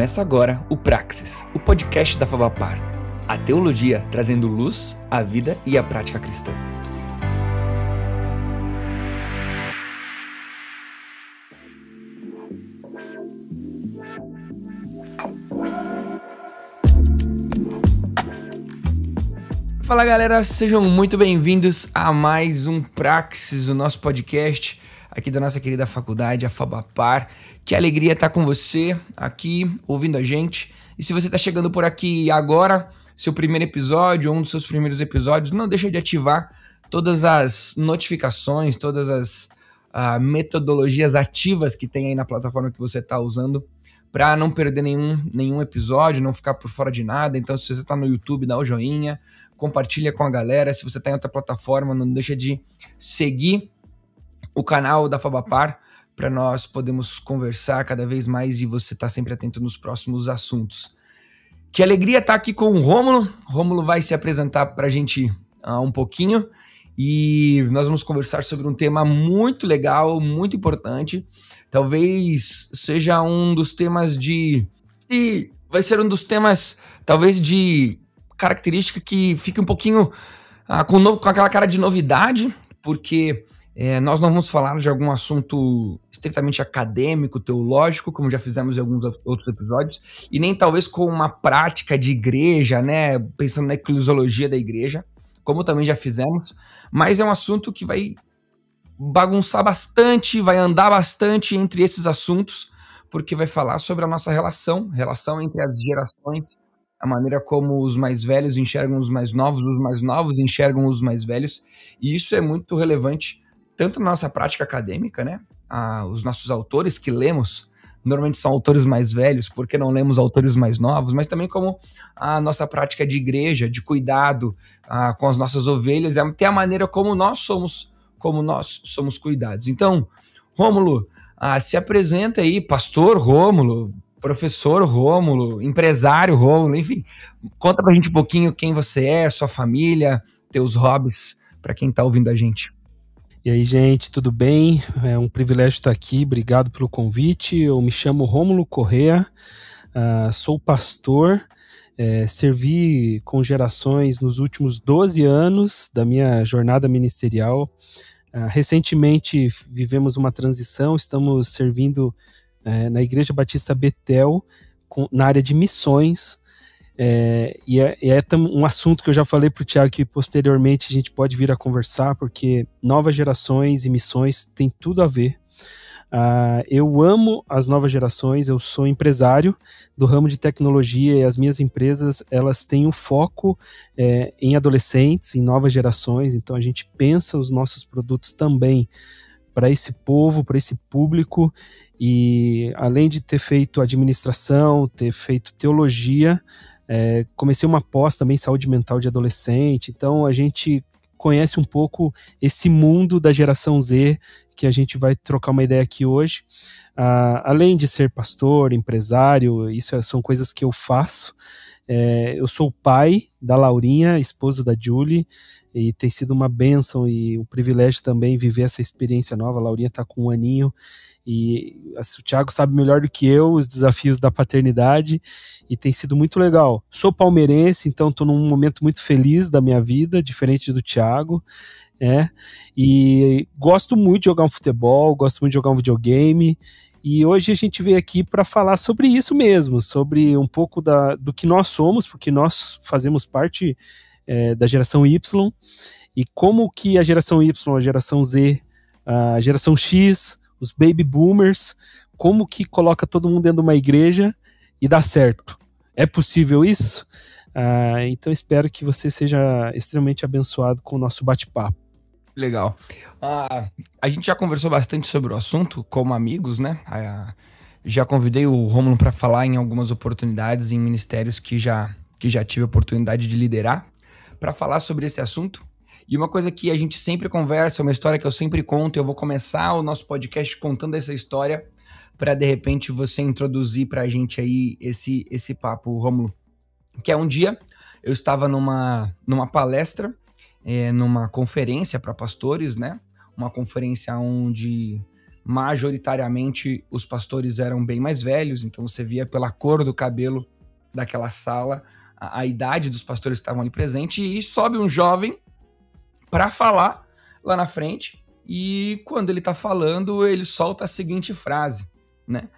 Começa agora o Praxis, o podcast da Fabapar. A teologia trazendo luz à vida e à prática cristã. Fala galera, sejam muito bem-vindos a mais um Praxis, o nosso podcast aqui da nossa querida faculdade, a Fabapar. Que alegria estar com você aqui, ouvindo a gente. E se você está chegando por aqui agora, seu primeiro episódio, um dos seus primeiros episódios, não deixa de ativar todas as notificações, todas as metodologias ativas que tem aí na plataforma que você está usando, para não perder nenhum episódio, não ficar por fora de nada. Então, se você está no YouTube, dá o joinha, compartilha com a galera. Se você está em outra plataforma, não deixa de seguir o canal da Fabapar para nós podermos conversar cada vez mais e você estar sempre atento nos próximos assuntos. Que alegria estar aqui com o Rômulo. Rômulo vai se apresentar para a gente um pouquinho e nós vamos conversar sobre um tema muito legal, muito importante. Talvez seja um dos temas vai ser um dos temas, talvez, de característica que fique um pouquinho com aquela cara de novidade, porque nós não vamos falar de algum assunto estritamente acadêmico, teológico, como já fizemos em alguns outros episódios, e nem talvez com uma prática de igreja, né, pensando na eclesiologia da igreja, como também já fizemos, mas é um assunto que vai bagunçar bastante, vai andar bastante entre esses assuntos, porque vai falar sobre a nossa relação entre as gerações, a maneira como os mais velhos enxergam os mais novos enxergam os mais velhos, e isso é muito relevante tanto na nossa prática acadêmica, né? Os nossos autores que lemos normalmente são autores mais velhos, porque não lemos autores mais novos, mas também como a nossa prática de igreja, de cuidado com as nossas ovelhas, até a maneira como nós somos cuidados. Então, Rômulo, se apresenta aí, pastor Rômulo, professor Rômulo, empresário Rômulo, enfim, conta pra gente um pouquinho quem você é, sua família, teus hobbies, para quem tá ouvindo a gente. E aí, gente, tudo bem? É um privilégio estar aqui, obrigado pelo convite. Eu me chamo Rômulo Correa, sou pastor, servi com gerações nos últimos 12 anos da minha jornada ministerial. Recentemente vivemos uma transição, estamos servindo na Igreja Batista Betel, na área de missões. E é um assunto que eu já falei para o Thiago que posteriormente a gente pode vir a conversar, porque novas gerações e missões tem tudo a ver. Eu amo as novas gerações, eu sou empresário do ramo de tecnologia e as minhas empresas elas têm um foco em adolescentes, em novas gerações, então a gente pensa os nossos produtos também para esse povo, para esse público, e além de ter feito administração, ter feito teologia, comecei uma pós também em saúde mental de adolescente, então a gente conhece um pouco esse mundo da geração Z que a gente vai trocar uma ideia aqui hoje. Além de ser pastor, empresário, isso são coisas que eu faço. Eu sou pai da Laurinha, esposa da Julie, e tem sido uma bênção e um privilégio também viver essa experiência nova. A Laurinha está com 1 aninho e o Thiago sabe melhor do que eu os desafios da paternidade e tem sido muito legal. Sou palmeirense, então estou num momento muito feliz da minha vida, diferente do Thiago, e gosto muito de jogar um futebol, gosto muito de jogar um videogame. E hoje a gente veio aqui para falar sobre isso mesmo, sobre um pouco do que nós somos, porque nós fazemos parte da geração Y, e como que a geração Y, a geração Z, a geração X, os baby boomers, como que coloca todo mundo dentro de uma igreja e dá certo. É possível isso? Então espero que você seja extremamente abençoado com o nosso bate-papo. Legal. A gente já conversou bastante sobre o assunto como amigos, né? Já convidei o Rômulo para falar em algumas oportunidades em ministérios que já tive a oportunidade de liderar, para falar sobre esse assunto. E uma coisa que a gente sempre conversa, uma história que eu sempre conto, eu vou começar o nosso podcast contando essa história para de repente você introduzir para a gente aí esse papo, Rômulo. Que é um dia eu estava numa palestra, numa conferência para pastores, né? Uma conferência onde majoritariamente os pastores eram bem mais velhos, então você via pela cor do cabelo daquela sala a idade dos pastores que estavam ali presentes, e sobe um jovem para falar lá na frente, e quando ele tá falando, ele solta a seguinte frase, né?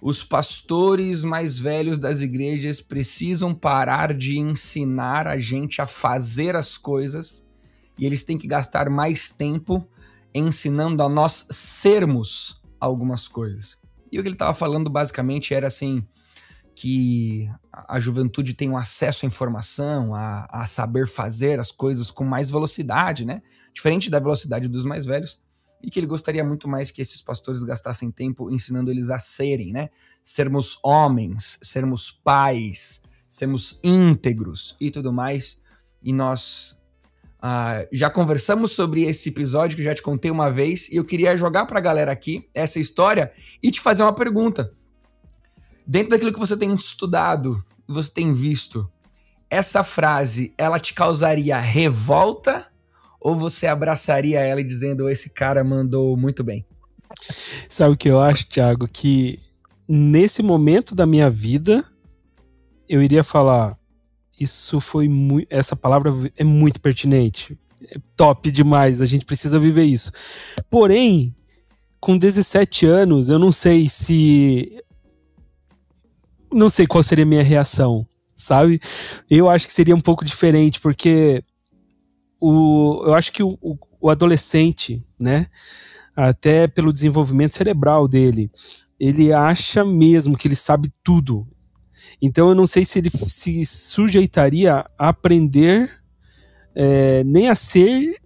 Os pastores mais velhos das igrejas precisam parar de ensinar a gente a fazer as coisas, e eles têm que gastar mais tempo ensinando a nós sermos algumas coisas. E o que ele estava falando basicamente era assim, que a juventude tem um acesso à informação, a saber fazer as coisas com mais velocidade, né? Diferente da velocidade dos mais velhos, e que ele gostaria muito mais que esses pastores gastassem tempo ensinando eles a serem, né? Sermos homens, sermos pais, sermos íntegros e tudo mais. E nós já conversamos sobre esse episódio, que eu já te contei uma vez, e eu queria jogar pra galera aqui essa história e te fazer uma pergunta. Dentro daquilo que você tem estudado, você tem visto, essa frase, ela te causaria revolta ou você abraçaria ela e dizendo, esse cara mandou muito bem? Sabe o que eu acho, Thiago? Que nesse momento da minha vida, eu iria falar, isso foi muito, essa palavra é muito pertinente, é top demais, a gente precisa viver isso. Porém, com 17 anos, eu não sei qual seria a minha reação, sabe? Eu acho que seria um pouco diferente, porque eu acho que o adolescente, né, até pelo desenvolvimento cerebral dele, ele acha mesmo que ele sabe tudo. Então eu não sei se ele se sujeitaria a aprender nem a ser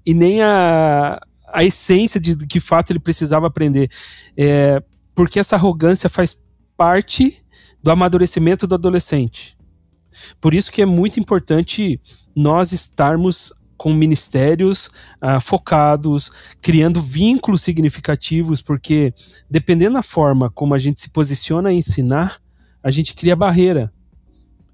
e nem a essência de que fato ele precisava aprender. Porque essa arrogância faz parte do amadurecimento do adolescente. Por isso que é muito importante nós estarmos com ministérios focados, criando vínculos significativos, porque dependendo da forma como a gente se posiciona a ensinar, a gente cria barreira,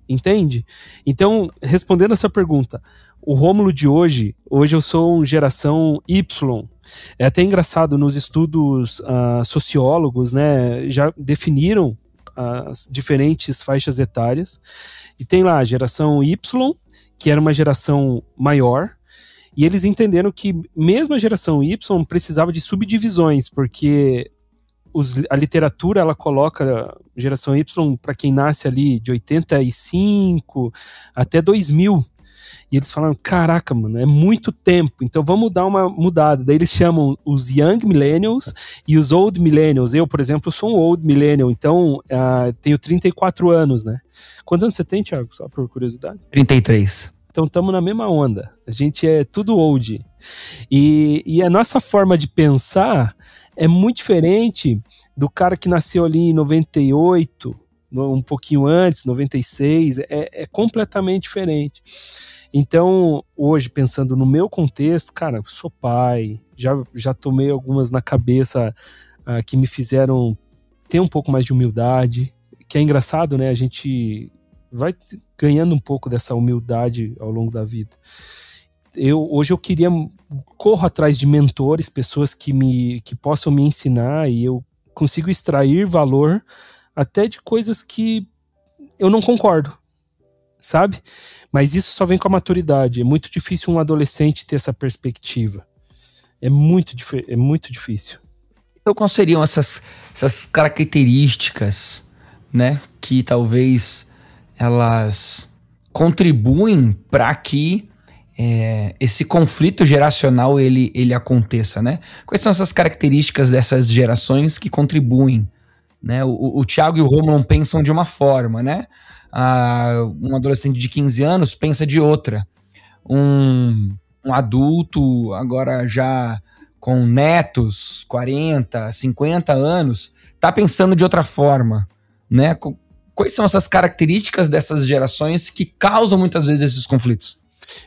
entende? Então, respondendo a sua pergunta, o Rômulo de hoje eu sou um geração Y. É até engraçado, nos estudos sociólogos, né, já definiram as diferentes faixas etárias, e tem lá a geração Y, que era uma geração maior, e eles entenderam que mesmo a geração Y precisava de subdivisões, porque a literatura, ela coloca a geração Y para quem nasce ali de 85 até 2000, e eles falaram, caraca, mano, é muito tempo, então vamos dar uma mudada. Daí eles chamam os Young Millennials e os Old Millennials. Eu, por exemplo, sou um Old Millennial, então tenho 34 anos, né? Quantos anos você tem, Thiago? Só por curiosidade. 33. Então estamos na mesma onda, a gente é tudo old. E a nossa forma de pensar é muito diferente do cara que nasceu ali em 98, um pouquinho antes, 96, é completamente diferente. Então, hoje, pensando no meu contexto, cara, sou pai, já tomei algumas na cabeça que me fizeram ter um pouco mais de humildade, que é engraçado, né? A gente vai ganhando um pouco dessa humildade ao longo da vida. Hoje eu corro atrás de mentores, pessoas que possam me ensinar, e eu consigo extrair valor até de coisas que eu não concordo, sabe? Mas isso só vem com a maturidade. É muito difícil um adolescente ter essa perspectiva. É muito difícil. Então, quais seriam essas características, né, que talvez elas contribuem para que esse conflito geracional ele aconteça, né? Quais são essas características dessas gerações que contribuem, né? O Thiago e o Rômulo pensam de uma forma, né? Um adolescente de 15 anos pensa de outra. Um adulto, agora já com netos, 40, 50 anos, tá pensando de outra forma, né? Quais são essas características dessas gerações que causam muitas vezes esses conflitos?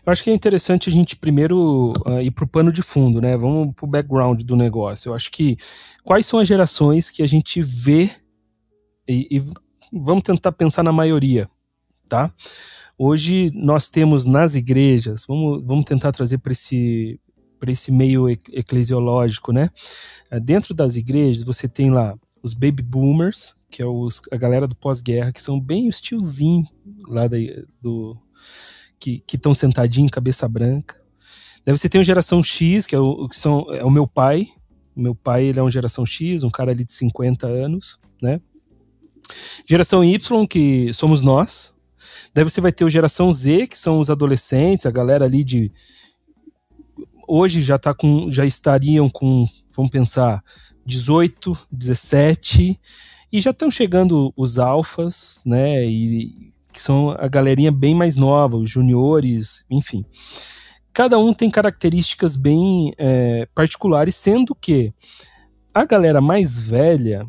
Eu acho que é interessante a gente primeiro ir pro pano de fundo, né? Vamos pro background do negócio. Eu acho que quais são as gerações que a gente vê e vamos tentar pensar na maioria, tá? Hoje nós temos nas igrejas, vamos tentar trazer para esse meio eclesiológico, né? Dentro das igrejas você tem lá os baby boomers, que é a galera do pós-guerra, que são bem os tiozinhos lá que estão sentadinhos, cabeça branca. Daí você tem a geração X, que é o meu pai. O meu pai, ele é uma geração X, um cara ali de 50 anos, né? Geração Y, que somos nós. Daí você vai ter a geração Z, que são os adolescentes, a galera ali de... Hoje já estariam com, vamos pensar, 18, 17, e já estão chegando os alfas, né? E que são a galerinha bem mais nova, os juniores, enfim. Cada um tem características bem particulares, sendo que a galera mais velha,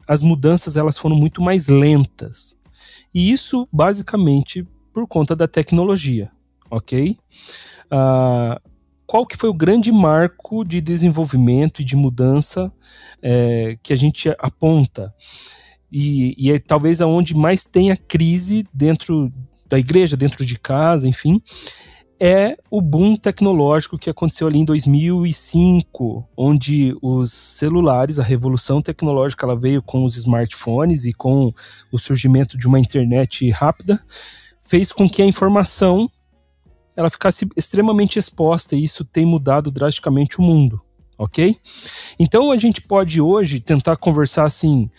as mudanças elas foram muito mais lentas. E isso basicamente por conta da tecnologia, ok? Qual que foi o grande marco de desenvolvimento e de mudança que a gente aponta? E é talvez aonde mais tem a crise dentro da igreja, dentro de casa, enfim, é o boom tecnológico que aconteceu ali em 2005, onde os celulares, a revolução tecnológica, ela veio com os smartphones e com o surgimento de uma internet rápida, fez com que a informação ela ficasse extremamente exposta, e isso tem mudado drasticamente o mundo, ok? Então a gente pode hoje tentar conversar assim,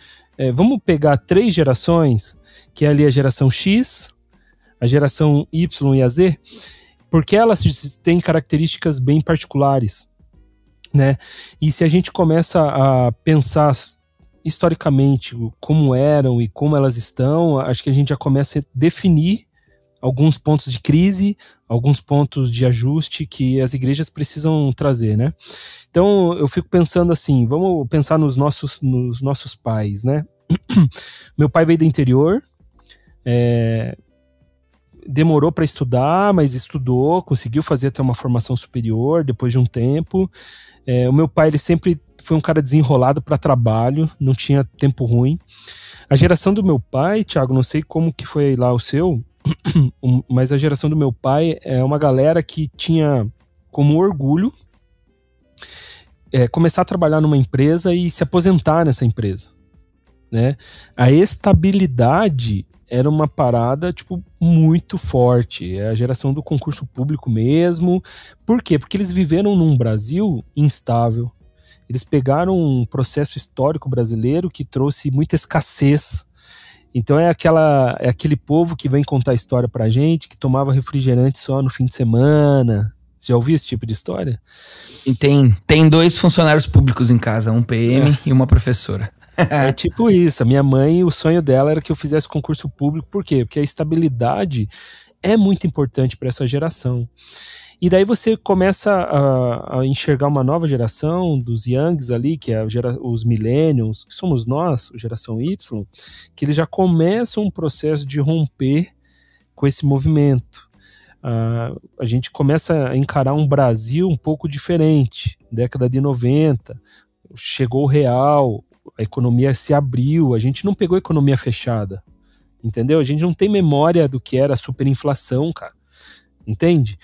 vamos pegar 3 gerações, que é ali a geração X, a geração Y e a Z, porque elas têm características bem particulares, né? E se a gente começa a pensar historicamente como eram e como elas estão, acho que a gente já começa a definir alguns pontos de crise, alguns pontos de ajuste que as igrejas precisam trazer, né? Então eu fico pensando assim, vamos pensar nos nossos pais, né? Meu pai veio do interior, demorou para estudar, mas estudou, conseguiu fazer até uma formação superior depois de um tempo. O meu pai, ele sempre foi um cara desenrolado para trabalho, não tinha tempo ruim. A geração do meu pai, Thiago, não sei como que foi lá o seu, mas a geração do meu pai é uma galera que tinha como orgulho começar a trabalhar numa empresa e se aposentar nessa empresa, né? A estabilidade era uma parada, tipo, muito forte. É a geração do concurso público mesmo. Por quê? Porque eles viveram num Brasil instável. Eles pegaram um processo histórico brasileiro que trouxe muita escassez. Então é aquele povo que vem contar a história pra gente, que tomava refrigerante só no fim de semana. Você já ouviu esse tipo de história? E tem 2 funcionários públicos em casa, um PM e uma professora. É tipo isso. A minha mãe, o sonho dela era que eu fizesse concurso público. Por quê? Porque a estabilidade é muito importante para essa geração. E daí você começa a enxergar uma nova geração dos youngs ali, que é os millennials, que somos nós, a geração Y, que eles já começam um processo de romper com esse movimento. A gente começa a encarar um Brasil um pouco diferente. Década de 90, chegou o real, a economia se abriu, a gente não pegou a economia fechada, entendeu? A gente não tem memória do que era a superinflação, cara, entende?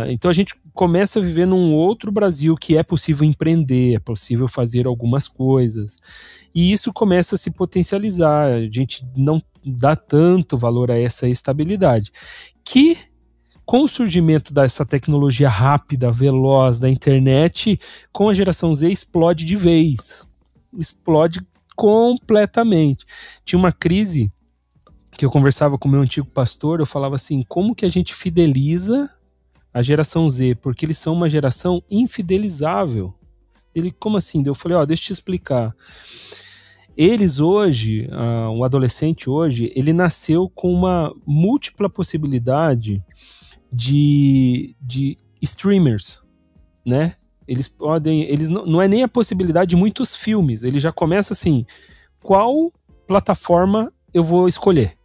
Então a gente começa a viver num outro Brasil que é possível empreender, é possível fazer algumas coisas, e isso começa a se potencializar. A gente não dá tanto valor a essa estabilidade, que com o surgimento dessa tecnologia rápida, veloz da internet, com a geração Z explode de vez. Explode completamente. Tinha uma crise que eu conversava com o meu antigo pastor, eu falava assim, como que a gente fideliza a geração Z? Porque eles são uma geração infidelizável. Ele, como assim? Eu falei, deixa eu te explicar. Eles hoje, um adolescente hoje, ele nasceu com uma múltipla possibilidade de streamers, né? Eles não é nem a possibilidade de muitos filmes, ele já começa assim, qual plataforma eu vou escolher?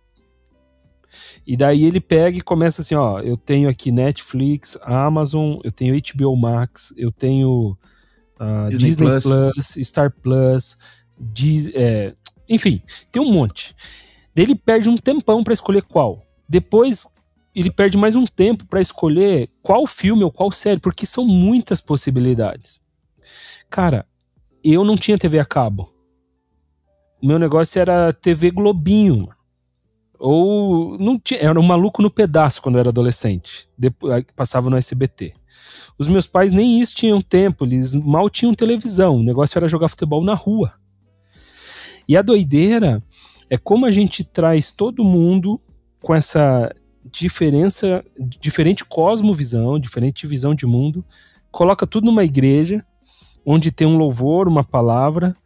E daí ele pega e começa assim, eu tenho aqui Netflix, Amazon, eu tenho HBO Max, eu tenho Disney Plus, Star Plus, enfim, tem um monte. Daí ele perde um tempão para escolher qual. Depois ele perde mais um tempo para escolher qual filme ou qual série, porque são muitas possibilidades. Cara, eu não tinha TV a cabo. Meu negócio era TV Globinho. Ou não tinha, era um Maluco no Pedaço quando eu era adolescente. Depois, passava no SBT. Os meus pais nem isso tinham tempo, eles mal tinham televisão. O negócio era jogar futebol na rua. E a doideira é como a gente traz todo mundo com essa diferente cosmovisão, diferente visão de mundo, coloca tudo numa igreja, onde tem um louvor, uma palavra,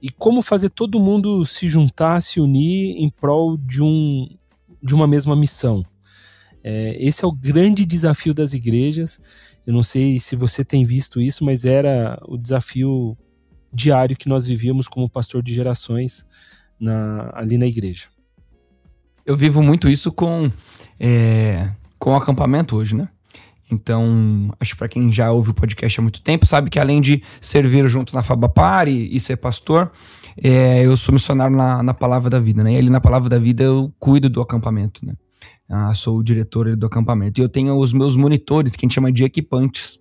e como fazer todo mundo se juntar, se unir em prol de uma mesma missão. Esse é o grande desafio das igrejas. Eu não sei se você tem visto isso, mas era o desafio diário que nós vivíamos como pastor de gerações ali na igreja. Eu vivo muito isso com o acampamento hoje, né? Então, acho que para quem já ouve o podcast há muito tempo, sabe que além de servir junto na Fabapar e ser pastor, eu sou missionário na Palavra da Vida, né? E ali na Palavra da Vida eu cuido do acampamento, né? Sou o diretor do acampamento. E eu tenho os meus monitores, que a gente chama de equipantes.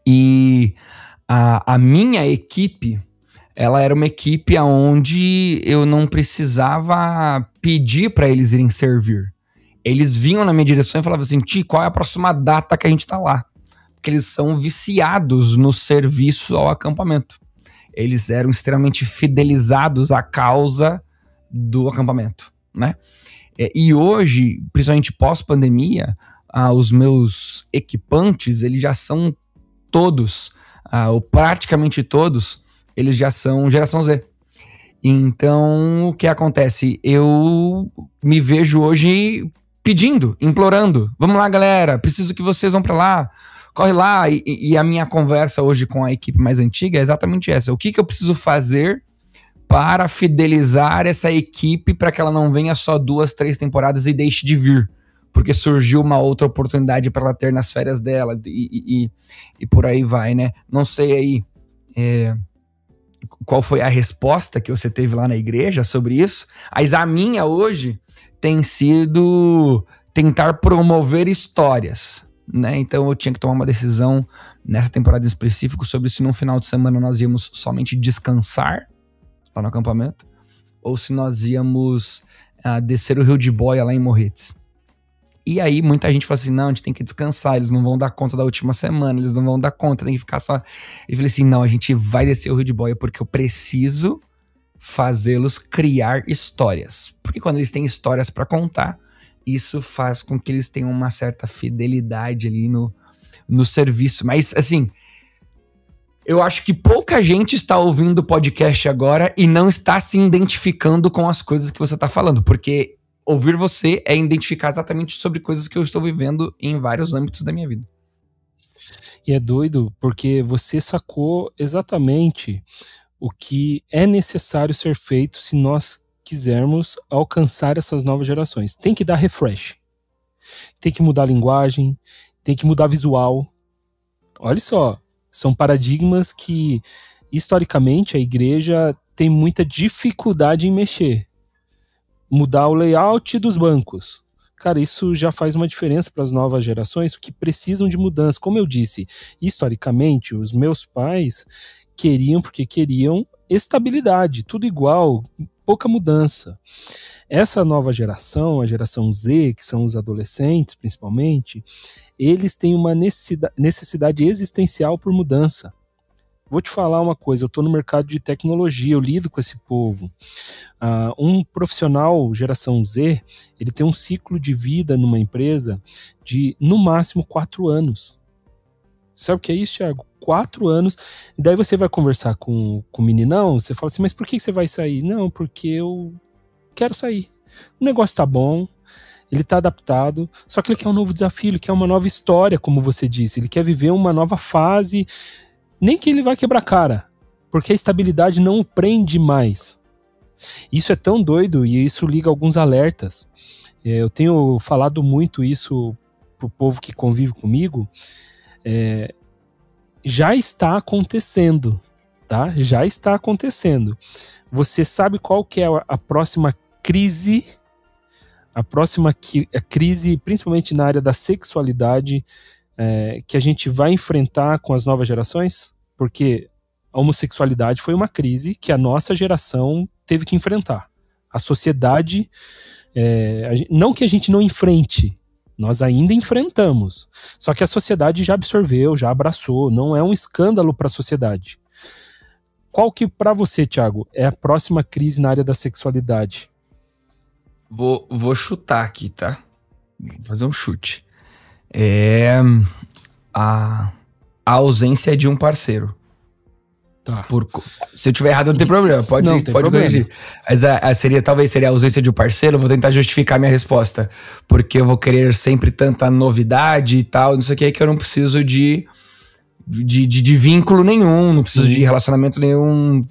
E a minha equipe, ela era uma equipe onde eu não precisava pedir para eles irem servir. Eles vinham na minha direção e falavam assim: Ti, qual é a próxima data que a gente tá lá? Porque eles são viciados no serviço ao acampamento. Eles eram extremamente fidelizados à causa do acampamento, né? E hoje, principalmente pós-pandemia, os meus equipantes, eles já são todos, ou praticamente todos, eles já são geração Z. Então, o que acontece? Eu me vejo hoje pedindo, implorando: vamos lá, galera, preciso que vocês vão pra lá, corre lá. E a minha conversa hoje com a equipe mais antiga é exatamente essa: o que eu preciso fazer para fidelizar essa equipe para que ela não venha só 2, 3 temporadas e deixe de vir, porque surgiu uma outra oportunidade para ela ter nas férias dela e por aí vai, né? Não sei aí qual foi a resposta que você teve lá na igreja sobre isso, mas a minha hoje tem sido tentar promover histórias, né? Então eu tinha que tomar uma decisão nessa temporada em específico sobre se no final de semana nós íamos somente descansar lá no acampamento, ou se nós íamos descer o Rio de Boia lá em Morretes. E aí muita gente fala assim: não, a gente tem que descansar, eles não vão dar conta da última semana, eles não vão dar conta, tem que ficar só... Eu falei assim: não, a gente vai descer o Rio de Boia porque eu preciso fazê-los criar histórias. Porque quando eles têm histórias para contar, isso faz com que eles tenham uma certa fidelidade ali no serviço. Mas assim, eu acho que pouca gente está ouvindo o podcast agora e não está se identificando com as coisas que você está falando, porque ouvir você é identificar exatamente sobre coisas que eu estou vivendo em vários âmbitos da minha vida. E é doido porque você sacou exatamente o que é necessário ser feito se nós quisermos alcançar essas novas gerações. Tem que dar refresh, tem que mudar a linguagem, tem que mudar visual. Olha só, são paradigmas que historicamente a igreja tem muita dificuldade em mexer. Mudar o layout dos bancos. Cara, isso já faz uma diferença para as novas gerações que precisam de mudança. Como eu disse, historicamente, os meus pais queriam estabilidade, tudo igual, pouca mudança. Essa nova geração, a geração Z, que são os adolescentes principalmente, eles têm uma necessidade existencial por mudança. Vou te falar uma coisa, eu estou no mercado de tecnologia, eu lido com esse povo. Um profissional geração Z, ele tem um ciclo de vida numa empresa de, no máximo, 4 anos. Sabe o que é isso, Thiago? 4 anos. E daí você vai conversar com o meninão, você fala assim: mas por que você vai sair? Não, porque eu quero sair. O negócio tá bom, ele tá adaptado, só que ele quer um novo desafio, ele quer uma nova história, como você disse, ele quer viver uma nova fase. Nem que ele vai quebrar a cara, porque a estabilidade não o prende mais. Isso é tão doido e isso liga alguns alertas. Eu tenho falado muito isso pro povo que convive comigo. Já está acontecendo, tá? Já está acontecendo. Você sabe qual que é a próxima crise a próxima crise, principalmente na área da sexualidade, que a gente vai enfrentar com as novas gerações? Porque a homossexualidade foi uma crise que a nossa geração teve que enfrentar. A sociedade, não que a gente não enfrente, nós ainda enfrentamos. Só que a sociedade já absorveu, já abraçou, não é um escândalo para a sociedade. Qual que, para você, Thiago, é a próxima crise na área da sexualidade? Vou chutar aqui, tá? Vou fazer um chute. A ausência de um parceiro. Tá. Se eu tiver errado, não tem problema. Pode corrigir. Mas talvez seria a ausência de um parceiro. Eu vou tentar justificar minha resposta. Porque eu vou querer sempre tanta novidade e tal, não sei o que eu não preciso de vínculo nenhum, não preciso de relacionamento nenhum.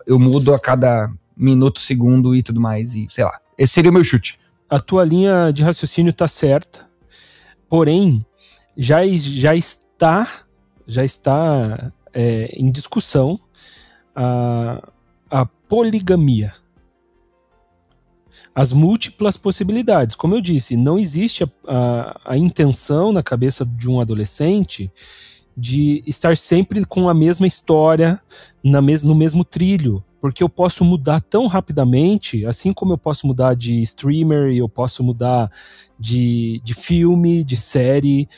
Eu mudo a cada minuto, segundo e tudo mais. E sei lá. Esse seria o meu chute. A tua linha de raciocínio tá certa. Porém, já está em discussão a poligamia. As múltiplas possibilidades. Como eu disse, não existe a intenção na cabeça de um adolescente de estar sempre com a mesma história, no mesmo trilho. Porque eu posso mudar tão rapidamente, assim como eu posso mudar de streamer, eu posso mudar de filme, de série,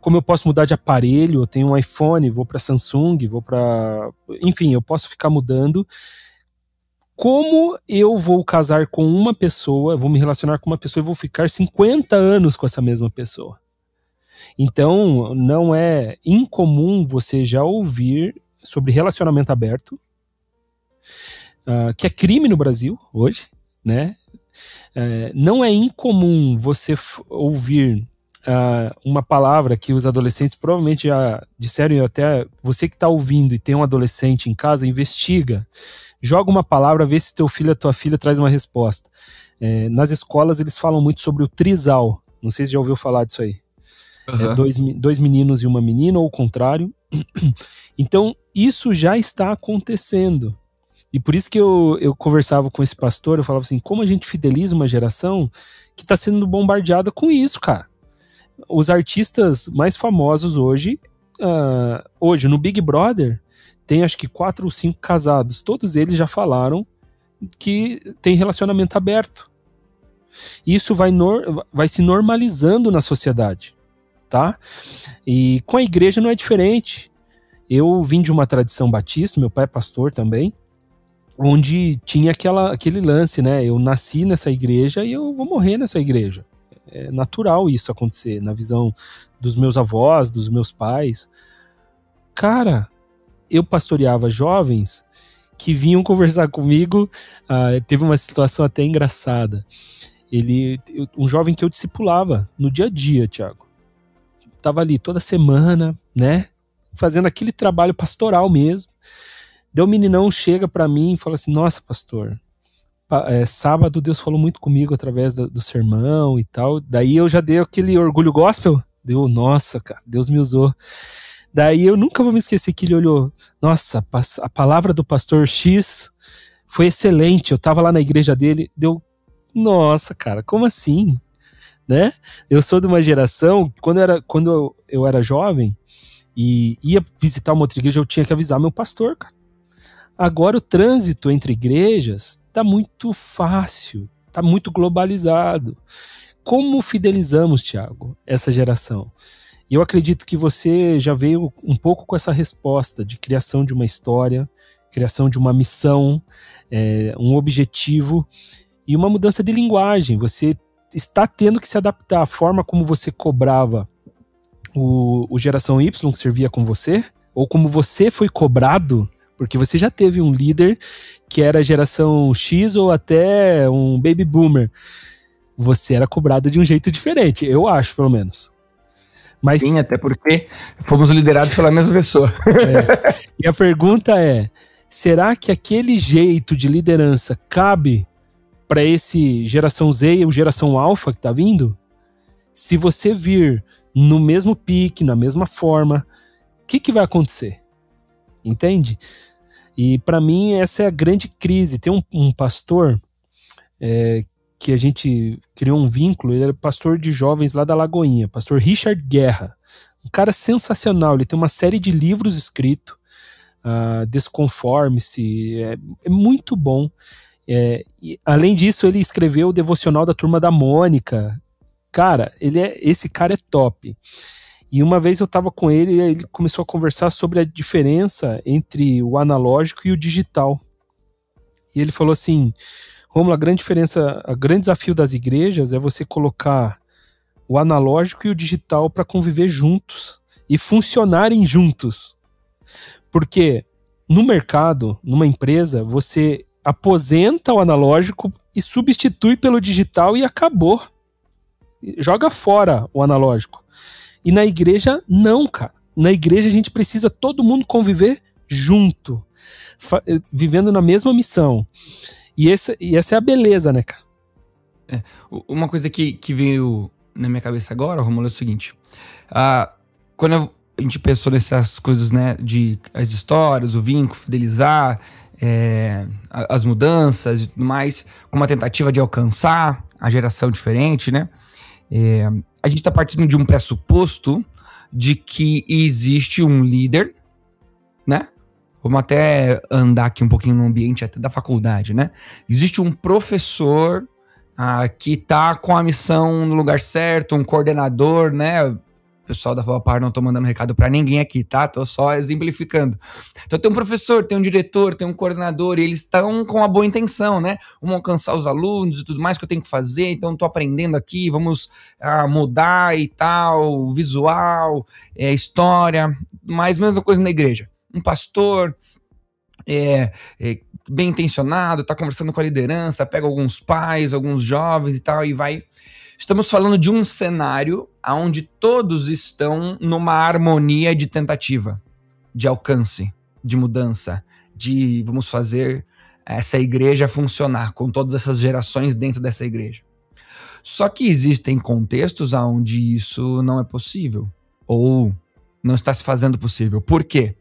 como eu posso mudar de aparelho, eu tenho um iPhone, vou para Samsung, enfim, eu posso ficar mudando. Como eu vou casar com uma pessoa, vou me relacionar com uma pessoa e vou ficar 50 anos com essa mesma pessoa? Então, não é incomum você já ouvir sobre relacionamento aberto, que é crime no Brasil hoje, né? Não é incomum você ouvir uma palavra que os adolescentes provavelmente já disseram, e até você que está ouvindo e tem um adolescente em casa, investiga, joga uma palavra, vê se teu filho ou tua filha traz uma resposta. Nas escolas eles falam muito sobre o trisal, não sei se já ouviu falar disso aí. Uhum. Dois meninos e uma menina, ou o contrário. Então, isso já está acontecendo. E por isso que eu conversava com esse pastor, eu falava assim, como a gente fideliza uma geração que está sendo bombardeada com isso, cara. Os artistas mais famosos hoje no Big Brother, tem acho que 4 ou 5 casados. Todos eles já falaram que tem relacionamento aberto. Isso vai se normalizando na sociedade, tá? E com a igreja não é diferente. Eu vim de uma tradição batista, meu pai é pastor também, onde tinha aquele lance, né? Eu nasci nessa igreja e eu vou morrer nessa igreja. É natural isso acontecer, na visão dos meus avós, dos meus pais. Cara, eu pastoreava jovens que vinham conversar comigo. Teve uma situação até engraçada. Um jovem que eu discipulava no dia a dia, Thiago. Tava ali toda semana, né? Fazendo aquele trabalho pastoral mesmo. Daí o meninão chega pra mim e fala assim, nossa, pastor, sábado Deus falou muito comigo através do sermão e tal. Daí eu já dei aquele orgulho gospel. Nossa, cara, Deus me usou. Daí eu nunca vou me esquecer que ele olhou, nossa, a palavra do pastor X foi excelente, eu tava lá na igreja dele, nossa, cara, como assim? Né? Eu sou de uma geração, quando eu era jovem e ia visitar uma outra igreja, eu tinha que avisar meu pastor, cara. Agora o trânsito entre igrejas tá muito fácil, tá muito globalizado. Como fidelizamos, Thiago, essa geração? E eu acredito que você já veio um pouco com essa resposta de criação de uma história, criação de uma missão, um objetivo e uma mudança de linguagem. Você está tendo que se adaptar à forma como você cobrava o Geração Y que servia com você, ou como você foi cobrado, porque você já teve um líder que era Geração X ou até um Baby Boomer. Você era cobrado de um jeito diferente, eu acho, pelo menos. Mas, sim, até porque fomos liderados pela mesma pessoa. E a pergunta é, será que aquele jeito de liderança cabe para esse Geração Z ou Geração Alpha que está vindo? Se você vir no mesmo pique, na mesma forma, o que vai acontecer? Entende? E para mim essa é a grande crise. Tem um pastor que a gente criou um vínculo, ele era pastor de jovens lá da Lagoinha, pastor Richard Guerra. Um cara sensacional, ele tem uma série de livros escritos, Desconforme-se, é muito bom. E, além disso, ele escreveu o devocional da Turma da Mônica. Cara, esse cara é top. E uma vez eu estava com ele começou a conversar sobre a diferença entre o analógico e o digital. E ele falou assim: Rômulo, a grande desafio das igrejas é você colocar o analógico e o digital para conviver juntos e funcionarem juntos. Porque no mercado, numa empresa, você aposenta o analógico e substitui pelo digital e acabou. Joga fora o analógico. E na igreja, não, cara. Na igreja a gente precisa todo mundo conviver junto, vivendo na mesma missão. E essa é a beleza, né, cara? Uma coisa que veio na minha cabeça agora, Romulo, é o seguinte. Quando a gente pensou nessas coisas, né, de as histórias, o vínculo, fidelizar, as mudanças e tudo mais, com uma tentativa de alcançar a geração diferente, né? A gente está partindo de um pressuposto de que existe um líder, né? Vamos até andar aqui um pouquinho no ambiente até da faculdade, né? Existe um professor que está com a missão no lugar certo, um coordenador, né? O pessoal da FABAPAR, não tô mandando recado para ninguém aqui, tá? Tô só exemplificando. Então tem um professor, tem um diretor, tem um coordenador, e eles estão com a boa intenção, né? Vamos alcançar os alunos e tudo mais que eu tenho que fazer, então tô aprendendo aqui, vamos mudar e tal, visual, história, mas mesma coisa na igreja. Um pastor bem intencionado, tá conversando com a liderança, pega alguns pais, alguns jovens e tal, e vai... Estamos falando de um cenário onde todos estão numa harmonia de tentativa, de alcance, de mudança, de vamos fazer essa igreja funcionar com todas essas gerações dentro dessa igreja. Só que existem contextos onde isso não é possível, ou não está se fazendo possível. Por quê?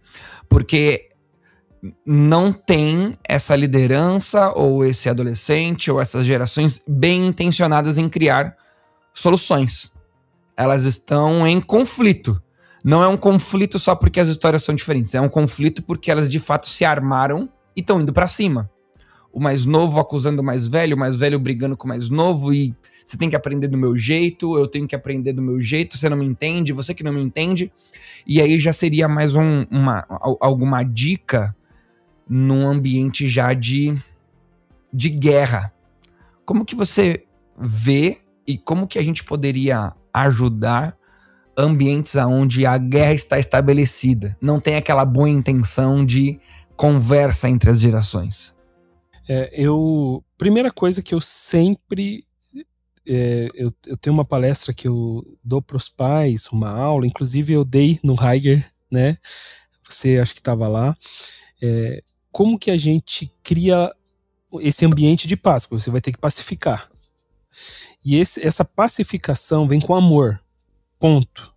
Porque não tem essa liderança, ou esse adolescente, ou essas gerações bem intencionadas em criar soluções. Elas estão em conflito. Não é um conflito só porque as histórias são diferentes, é um conflito porque elas de fato se armaram e estão indo pra cima. O mais novo acusando o mais velho brigando com o mais novo, e você tem que aprender do meu jeito, eu tenho que aprender do meu jeito, você não me entende, você que não me entende. E aí já seria mais alguma dica num ambiente já de guerra. Como que você vê e como que a gente poderia ajudar ambientes onde a guerra está estabelecida? Não tem aquela boa intenção de conversa entre as gerações. Primeira coisa que eu sempre... eu tenho uma palestra que eu dou para os pais, uma aula, inclusive eu dei no Heiger, né? Você acho que estava lá. Como que a gente cria esse ambiente de paz? Porque você vai ter que pacificar. E essa pacificação vem com amor. Ponto.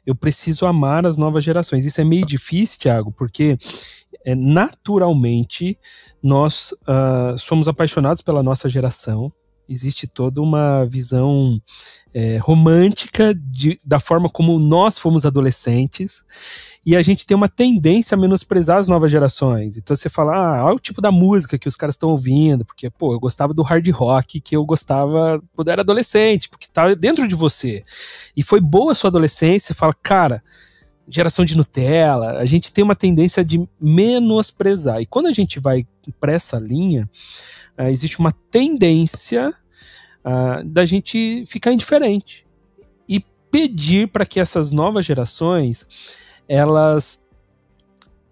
Eu preciso amar as novas gerações. Isso é meio difícil, Thiago, porque naturalmente nós somos apaixonados pela nossa geração. Existe toda uma visão romântica da forma como nós fomos adolescentes, e a gente tem uma tendência a menosprezar as novas gerações. Então você fala, olha o tipo da música que os caras estão ouvindo, porque eu gostava do hard rock que eu gostava quando eu era adolescente, porque estava dentro de você, e foi boa a sua adolescência. Você fala, cara, geração de Nutella. A gente tem uma tendência de menosprezar, e quando a gente vai para essa linha, existe uma tendência da gente ficar indiferente e pedir para que essas novas gerações elas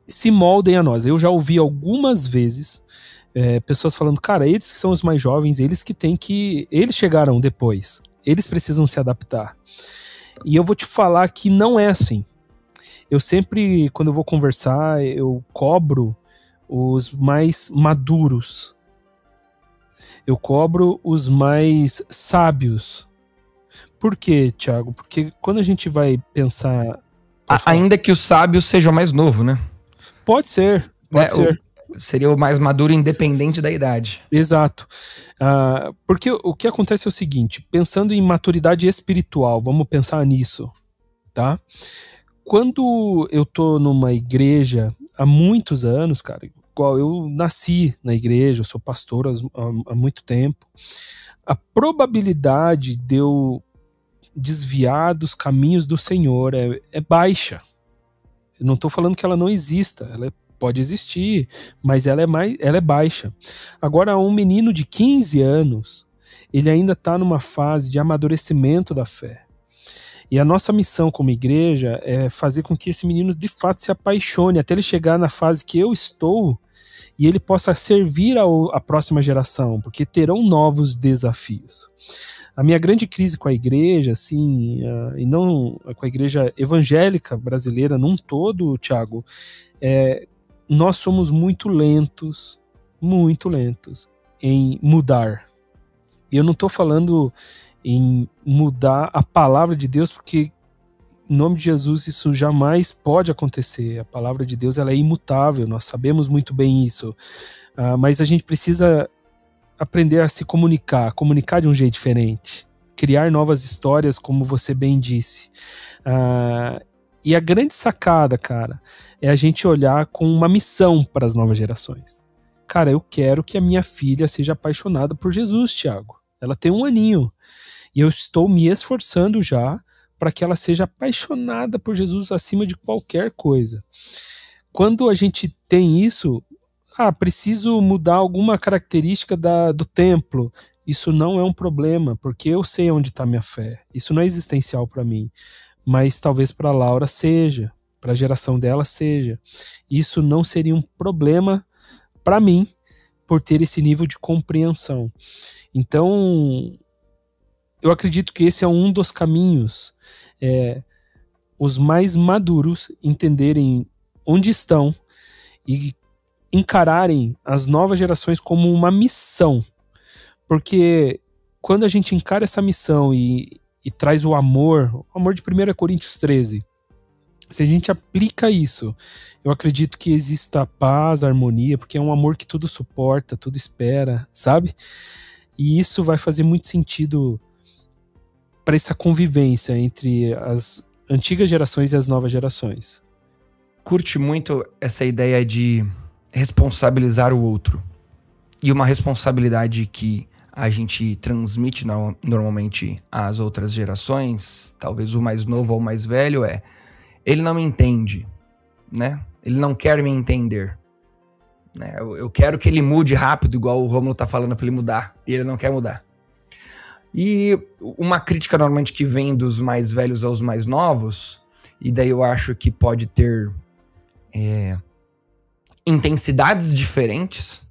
se moldem a nós. Eu já ouvi algumas vezes pessoas falando, cara, eles que são os mais jovens, eles chegaram depois, eles precisam se adaptar. E eu vou te falar que não é assim. Eu sempre, quando eu vou conversar, eu cobro os mais maduros. Eu cobro os mais sábios. Por quê, Thiago? Porque quando a gente vai pensar... Ainda que o sábio seja o mais novo, né? Pode ser. Seria o mais maduro independente da idade. Exato. Porque o que acontece é o seguinte, pensando em maturidade espiritual, vamos pensar nisso, tá? Quando eu tô numa igreja há muitos anos, cara, igual eu nasci na igreja, eu sou pastor há muito tempo, a probabilidade de eu desviar dos caminhos do Senhor é baixa. Eu não estou falando que ela não exista, ela pode existir, mas ela é baixa. Agora, um menino de 15 anos, ele ainda está numa fase de amadurecimento da fé. E a nossa missão como igreja é fazer com que esse menino de fato se apaixone, até ele chegar na fase que eu estou, e ele possa servir à próxima geração, porque terão novos desafios. A minha grande crise com a igreja, assim, e não com a igreja evangélica brasileira num todo, Thiago, nós somos muito lentos em mudar. E eu não estou falando em mudar a palavra de Deus, porque em nome de Jesus isso jamais pode acontecer. A palavra de Deus ela é imutável, nós sabemos muito bem isso. Mas a gente precisa aprender a se comunicar de um jeito diferente, criar novas histórias, como você bem disse. E a grande sacada, cara, é a gente olhar com uma missão para as novas gerações. Cara, eu quero que a minha filha seja apaixonada por Jesus, Thiago. Ela tem 1 aninho. E eu estou me esforçando já para que ela seja apaixonada por Jesus acima de qualquer coisa. Quando a gente tem isso, preciso mudar alguma característica do templo. Isso não é um problema, porque eu sei onde está minha fé. Isso não é existencial para mim, mas talvez para a Laura seja, para a geração dela seja. Isso não seria um problema para mim, por ter esse nível de compreensão. Então, eu acredito que esse é um dos caminhos, os mais maduros entenderem onde estão e encararem as novas gerações como uma missão. Porque quando a gente encara essa missão e traz o amor de 1 Coríntios 13, se a gente aplica isso, eu acredito que exista paz, harmonia, porque é um amor que tudo suporta, tudo espera, sabe? E isso vai fazer muito sentido para essa convivência entre as antigas gerações e as novas gerações. Curte muito essa ideia de responsabilizar o outro. E uma responsabilidade que a gente transmite normalmente às outras gerações, talvez o mais novo ou o mais velho, ele não me entende, né? Ele não quer me entender. Né? Eu quero que ele mude rápido, igual o Rômulo tá falando para ele mudar, e ele não quer mudar. E uma crítica normalmente que vem dos mais velhos aos mais novos, e daí eu acho que pode ter intensidades diferentes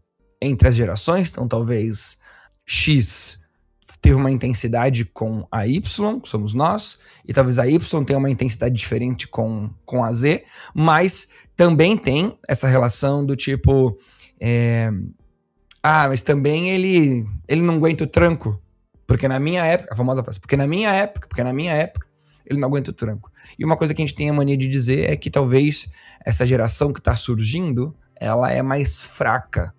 entre as gerações. Então talvez X teve uma intensidade com a Y, que somos nós, e talvez a Y tenha uma intensidade diferente com a Z, mas também tem essa relação do tipo, mas também ele não aguenta o tranco, porque na minha época, a famosa frase, porque na minha época, ele não aguenta o tranco. E uma coisa que a gente tem a mania de dizer é que talvez essa geração que está surgindo, ela é mais fraca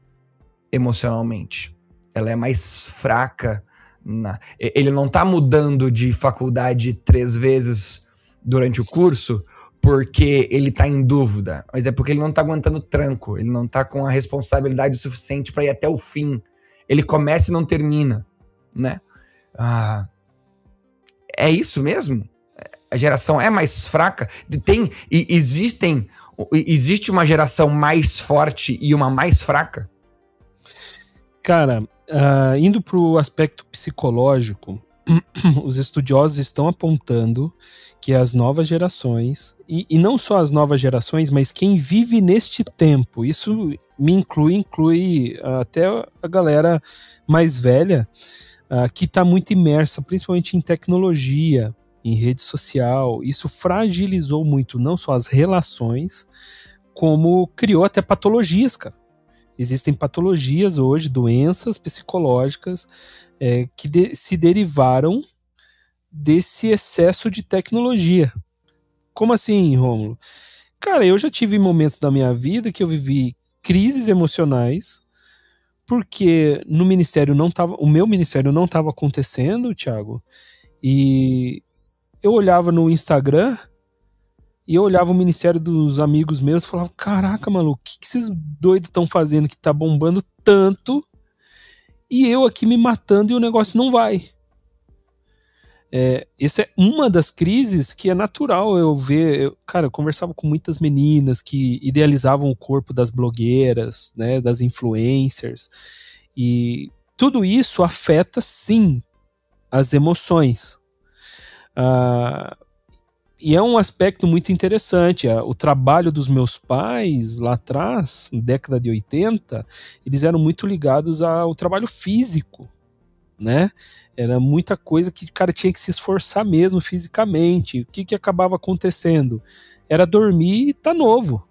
emocionalmente. Ela é mais fraca. Ele não está mudando de faculdade 3 vezes durante o curso porque ele está em dúvida, mas é porque ele não está aguentando tranco, ele não está com a responsabilidade suficiente para ir até o fim. Ele começa e não termina, né? É isso mesmo? A geração é mais fraca? Existe uma geração mais forte e uma mais fraca? Cara, indo para o aspecto psicológico, os estudiosos estão apontando que as novas gerações, e não só as novas gerações, mas quem vive neste tempo, isso me inclui até a galera mais velha, que está muito imersa, principalmente em tecnologia, em rede social. Isso fragilizou muito não só as relações, como criou até patologias, cara. Existem patologias hoje, doenças psicológicas que se derivaram desse excesso de tecnologia. Como assim, Rômulo? Cara, eu já tive momentos da minha vida que eu vivi crises emocionais, porque no ministério o meu ministério não estava acontecendo, Thiago, e eu olhava no Instagram e eu olhava o ministério dos amigos meus e falava, caraca, maluco, o que esses doidos estão fazendo que tá bombando tanto e eu aqui me matando e o negócio não vai. Essa é uma das crises que é natural eu ver. Eu conversava com muitas meninas que idealizavam o corpo das blogueiras, né, das influencers, e tudo isso afeta sim as emoções. E é um aspecto muito interessante. O trabalho dos meus pais lá atrás, na década de 80, eles eram muito ligados ao trabalho físico, né? Era muita coisa que o cara tinha que se esforçar mesmo fisicamente. O que acabava acontecendo? Era dormir e tá novo.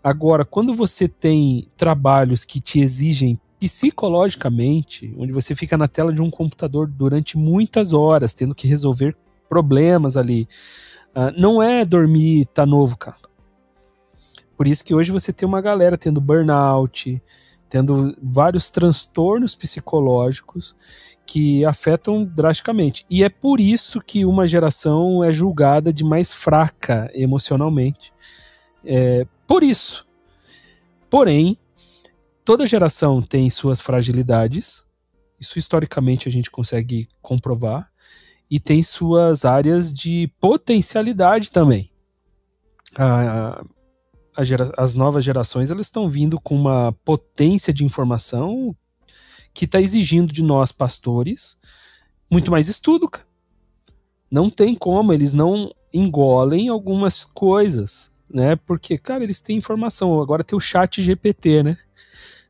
Agora, quando você tem trabalhos que te exigem psicologicamente, onde você fica na tela de um computador durante muitas horas, tendo que resolver problemas ali, não é dormir e tá novo, cara. Por isso que hoje você tem uma galera tendo burnout, tendo vários transtornos psicológicos que afetam drasticamente. E é por isso que uma geração é julgada de mais fraca emocionalmente. Por isso. Porém, toda geração tem suas fragilidades. Isso historicamente a gente consegue comprovar. E tem suas áreas de potencialidade também. As novas gerações, elas estão vindo com uma potência de informação que está exigindo de nós, pastores, muito mais estudo, cara. Não tem como, eles não engolem algumas coisas, né? Porque, cara, eles têm informação. Agora tem o chat GPT, né?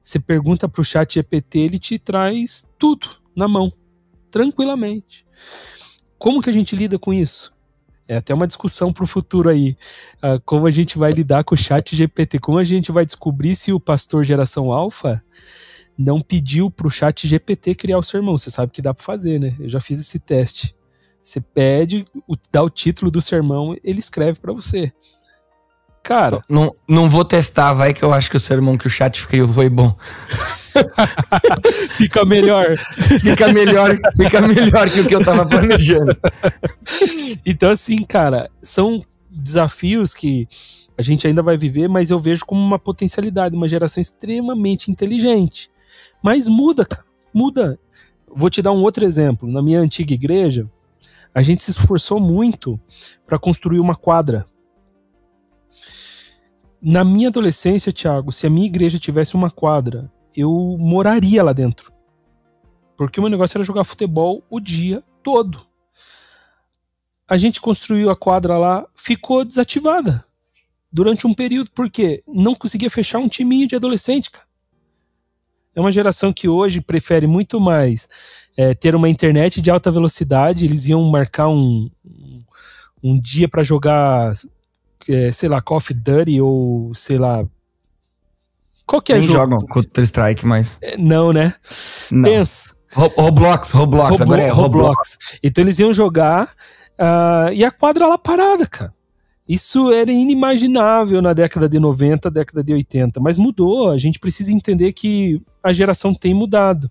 Você pergunta pro chat GPT, ele te traz tudo na mão, tranquilamente. Como que a gente lida com isso? É até uma discussão para o futuro aí. Como a gente vai lidar com o chat GPT? Como a gente vai descobrir se o pastor geração alfa não pediu para o chat GPT criar o sermão? Você sabe que dá para fazer, né? Eu já fiz esse teste. Você pede, dá o título do sermão, ele escreve para você. Cara... Não vou testar, vai que eu acho que o sermão que o chat escreveu foi bom. Fica melhor. Fica melhor que o que eu tava planejando. Então, assim, cara, são desafios que a gente ainda vai viver, mas eu vejo como uma potencialidade, uma geração extremamente inteligente. Mas muda, cara, muda. Vou te dar um outro exemplo. Na minha antiga igreja, a gente se esforçou muito para construir uma quadra. Na minha adolescência, Thiago, se a minha igreja tivesse uma quadra, eu moraria lá dentro. Porque o meu negócio era jogar futebol o dia todo. A gente construiu a quadra lá, ficou desativada durante um período, porque não conseguia fechar um timinho de adolescente, cara. É uma geração que hoje prefere muito mais ter uma internet de alta velocidade. Eles iam marcar um dia para jogar, sei lá, Call of Duty ou sei lá, qualquer jogo. Jogam Counter-Strike mais. Não, né? Não. Pensa. Roblox, agora é Roblox. Então eles iam jogar e a quadra lá parada, cara. Isso era inimaginável na década de 90, década de 80, mas mudou. A gente precisa entender que a geração tem mudado.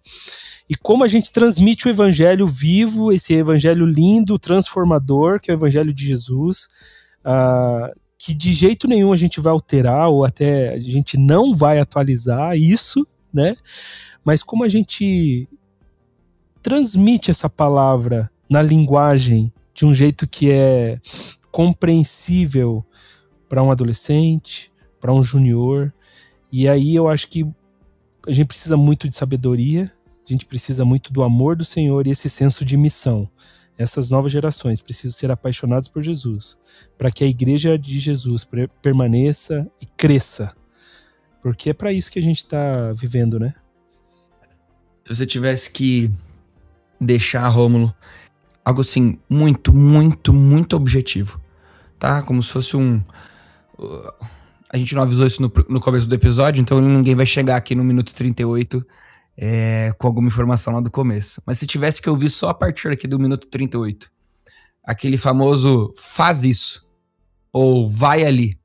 E como a gente transmite o evangelho vivo, esse evangelho lindo, transformador, que é o evangelho de Jesus, que de jeito nenhum a gente vai alterar, ou até a gente não vai atualizar isso, né? Mas como a gente transmite essa palavra na linguagem de um jeito que é compreensível para um adolescente, para um junior. E aí eu acho que a gente precisa muito de sabedoria, a gente precisa muito do amor do Senhor e esse senso de missão. Essas novas gerações precisam ser apaixonadas por Jesus, para que a igreja de Jesus permaneça e cresça. Porque é para isso que a gente está vivendo, né? Se você tivesse que deixar, Rômulo, algo assim, muito, muito, muito objetivo, tá? Como se fosse a gente não avisou isso no começo do episódio, então ninguém vai chegar aqui no minuto 38 com alguma informação lá do começo. Mas se tivesse que ouvir só a partir aqui do minuto 38, aquele famoso faz isso, ou vai ali,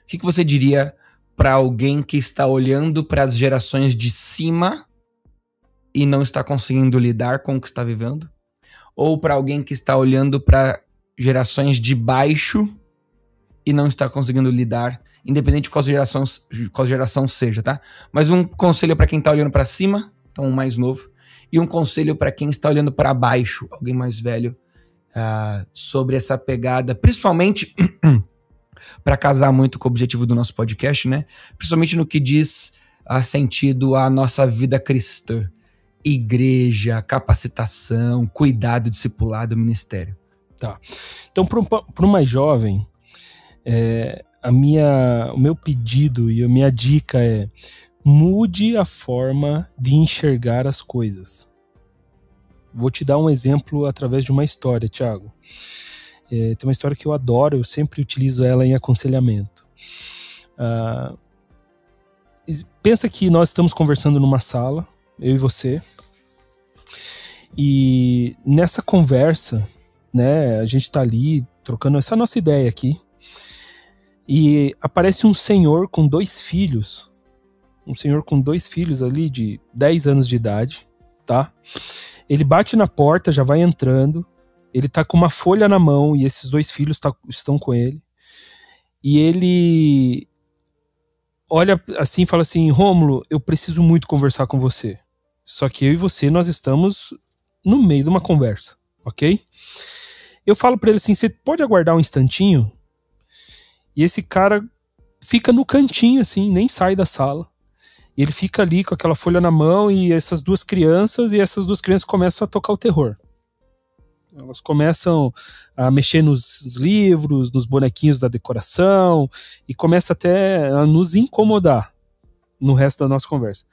o que você diria para alguém que está olhando para as gerações de cima e não está conseguindo lidar com o que está vivendo? Ou para alguém que está olhando para gerações de baixo e não está conseguindo lidar, independente de qual geração seja, tá? Mas um conselho para quem está olhando para cima, então um mais novo, e um conselho para quem está olhando para baixo, alguém mais velho, sobre essa pegada, principalmente para casar muito com o objetivo do nosso podcast, né? Principalmente no que diz sentido à nossa vida cristã. Igreja, capacitação, cuidado, discipulado, ministério. Tá. Então, para o mais jovem, o meu pedido e a minha dica é: mude a forma de enxergar as coisas. Vou te dar um exemplo através de uma história, Thiago. Tem uma história que eu adoro, eu sempre utilizo ela em aconselhamento. Pensa que nós estamos conversando numa sala, eu e você, e nessa conversa, né, a gente está ali trocando essa nossa ideia aqui, e aparece um senhor com 2 filhos, ali de 10 anos de idade, tá? Ele bate na porta, já vai entrando, ele tá com uma folha na mão e esses 2 filhos estão com ele, e ele olha assim e fala assim: Rômulo, eu preciso muito conversar com você. Só que eu e você, nós estamos no meio de uma conversa, ok? Eu falo pra ele assim: você pode aguardar um instantinho? E esse cara fica no cantinho assim, nem sai da sala. E ele fica ali com aquela folha na mão e essas duas crianças começam a tocar o terror. Elas começam a mexer nos livros, nos bonequinhos da decoração, e começa até a nos incomodar no resto da nossa conversa.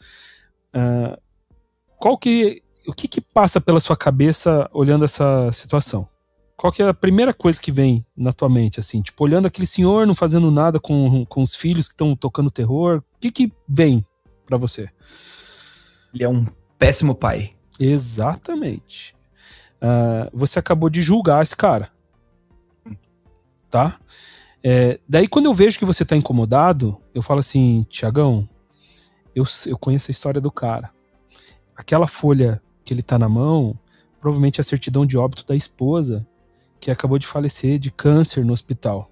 O que passa pela sua cabeça olhando essa situação? Qual que é a primeira coisa que vem na tua mente, assim? Tipo, olhando aquele senhor não fazendo nada com os filhos que estão tocando terror, o que vem pra você? Ele é um péssimo pai. Exatamente. Você acabou de julgar esse cara, tá? Daí quando eu vejo que você tá incomodado, eu falo assim: Tiagão, eu conheço a história do cara. Aquela folha que ele tá na mão, provavelmente é a certidão de óbito da esposa, que acabou de falecer de câncer no hospital.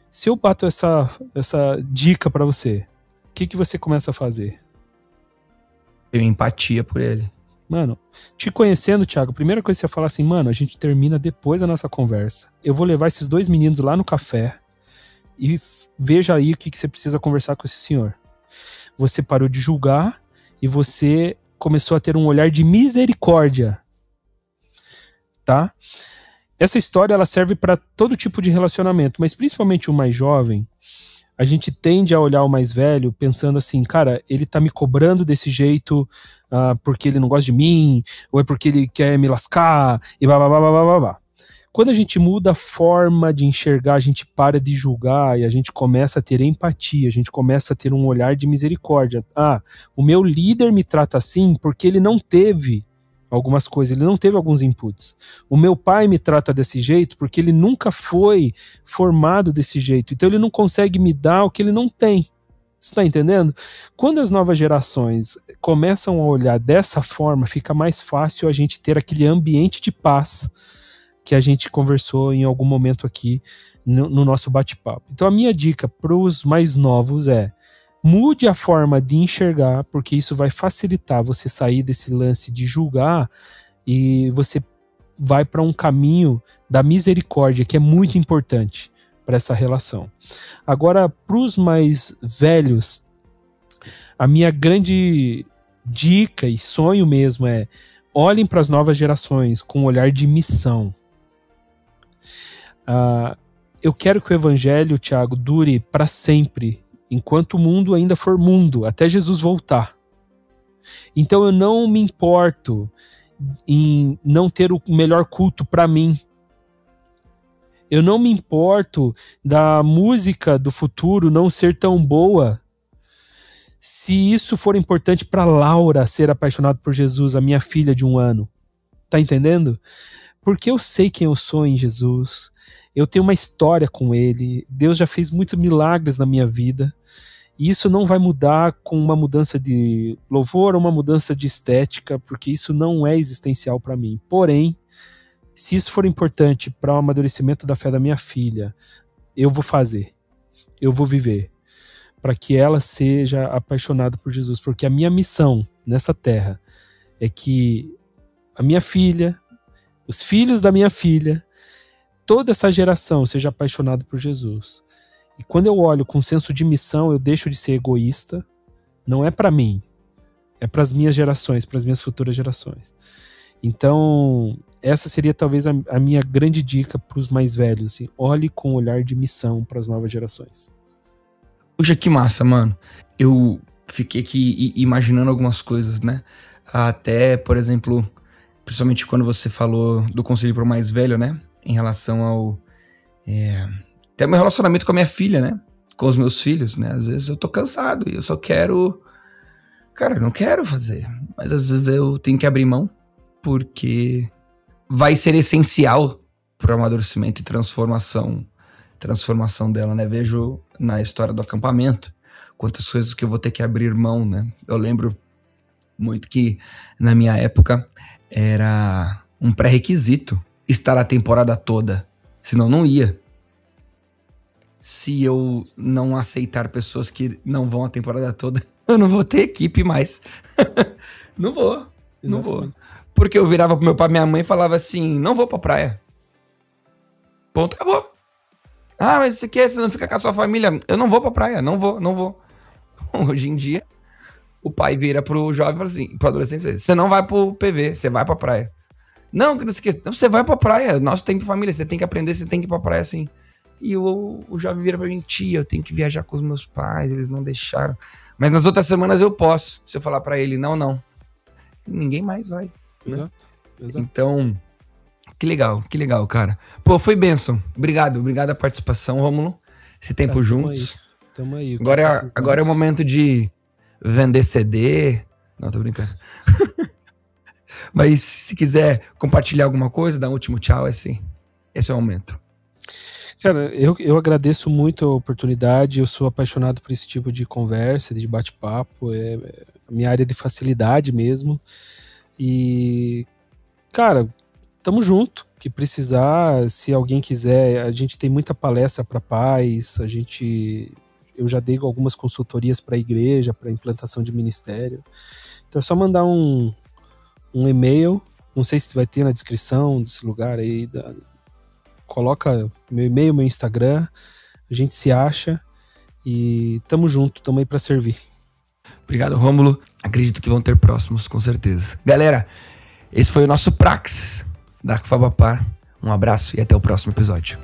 Se eu bato essa dica pra você, o que você começa a fazer? Tenho empatia por ele. Mano, te conhecendo, Thiago, a primeira coisa que você fala assim: mano, a gente termina depois da nossa conversa. Eu vou levar esses 2 meninos lá no café e veja aí o que você precisa conversar com esse senhor. Você parou de julgar e você começou a ter um olhar de misericórdia, tá? Essa história, ela serve para todo tipo de relacionamento, mas principalmente o mais jovem. A gente tende a olhar o mais velho pensando assim: cara, ele tá me cobrando desse jeito porque ele não gosta de mim, ou é porque ele quer me lascar, e blá. Quando a gente muda a forma de enxergar, a gente para de julgar e a gente começa a ter empatia, a gente começa a ter um olhar de misericórdia. O meu líder me trata assim porque ele não teve algumas coisas, ele não teve alguns inputs. O meu pai me trata desse jeito porque ele nunca foi formado desse jeito, então ele não consegue me dar o que ele não tem. Você está entendendo? Quando as novas gerações começam a olhar dessa forma, fica mais fácil a gente ter aquele ambiente de paz que a gente conversou em algum momento aqui no nosso bate-papo. Então a minha dica para os mais novos é: mude a forma de enxergar, porque isso vai facilitar você sair desse lance de julgar e você vai para um caminho da misericórdia, que é muito importante para essa relação. Agora, para os mais velhos, a minha grande dica e sonho mesmo é: olhem para as novas gerações com um olhar de missão. Eu quero que o evangelho, Thiago, dure para sempre, enquanto o mundo ainda for mundo, até Jesus voltar. Então eu não me importo em não ter o melhor culto para mim. Eu não me importo da música do futuro não ser tão boa, se isso for importante para Laura ser apaixonada por Jesus, a minha filha de 1 ano. Tá entendendo? porque eu sei quem eu sou em Jesus, eu tenho uma história com Ele, Deus já fez muitos milagres na minha vida, e isso não vai mudar com uma mudança de louvor ou uma mudança de estética, porque isso não é existencial para mim. Porém, se isso for importante para o amadurecimento da fé da minha filha, eu vou fazer, eu vou viver, para que ela seja apaixonada por Jesus, porque a minha missão nessa terra é que a minha filha, os filhos da minha filha, toda essa geração seja apaixonada por Jesus. E quando eu olho com senso de missão, eu deixo de ser egoísta, não é para mim, é para as minhas gerações, para as minhas futuras gerações. Então, essa seria talvez a minha grande dica para os mais velhos, assim, olhe com um olhar de missão para as novas gerações. Puxa, que massa, mano. Eu fiquei aqui imaginando algumas coisas, né? Até, por exemplo, principalmente quando você falou do conselho pro mais velho, né? Em relação ao... até meu relacionamento com a minha filha, né? Com os meus filhos, né? Às vezes eu tô cansado e eu só quero... Cara, eu não quero fazer. Mas às vezes eu tenho que abrir mão, porque vai ser essencial pro amadurecimento e transformação dela, né? Vejo na história do acampamento quantas coisas que eu vou ter que abrir mão, né? Eu lembro muito que na minha época era um pré-requisito estar a temporada toda, senão não ia. Se eu não aceitar pessoas que não vão a temporada toda, eu não vou ter equipe mais. Não vou. Porque eu virava pro meu pai e minha mãe e falava assim, não vou pra praia. Ponto, acabou. Ah, mas você quer, você não fica com a sua família? Eu não vou pra praia, não vou. Hoje em dia, o pai vira pro jovem e fala assim, pro adolescente, você não vai pro PV, você vai pra praia. Não, que não se esqueça, você vai pra praia, nosso tempo de família, você tem que aprender, você tem que ir pra praia assim. E o jovem vira pra mim, tia, eu tenho que viajar com os meus pais, eles não deixaram. Mas nas outras semanas eu posso. Se eu falar pra ele, não. Ninguém mais vai. Exato. Então, que legal, cara. Pô, foi bênção. Obrigado a participação, Rômulo. Esse tempo cara, juntos. Tamo aí. Agora é o momento de vender CD. Não, tô brincando. Mas se quiser compartilhar alguma coisa, dar um último tchau, esse é o momento. Cara, eu agradeço muito a oportunidade, eu sou apaixonado por esse tipo de conversa, de bate-papo, é a minha área de facilidade mesmo. E, cara, tamo junto, que precisar, se alguém quiser, a gente tem muita palestra para pais, eu já dei algumas consultorias para a igreja, para implantação de ministério. Então é só mandar um e-mail, não sei se vai ter na descrição desse lugar aí, coloca meu e-mail, meu Instagram, a gente se acha e tamo junto, tamo aí pra servir. Obrigado, Rômulo. Acredito que vão ter próximos, com certeza. Galera, esse foi o nosso Praxis da Fabapar. Um abraço e até o próximo episódio.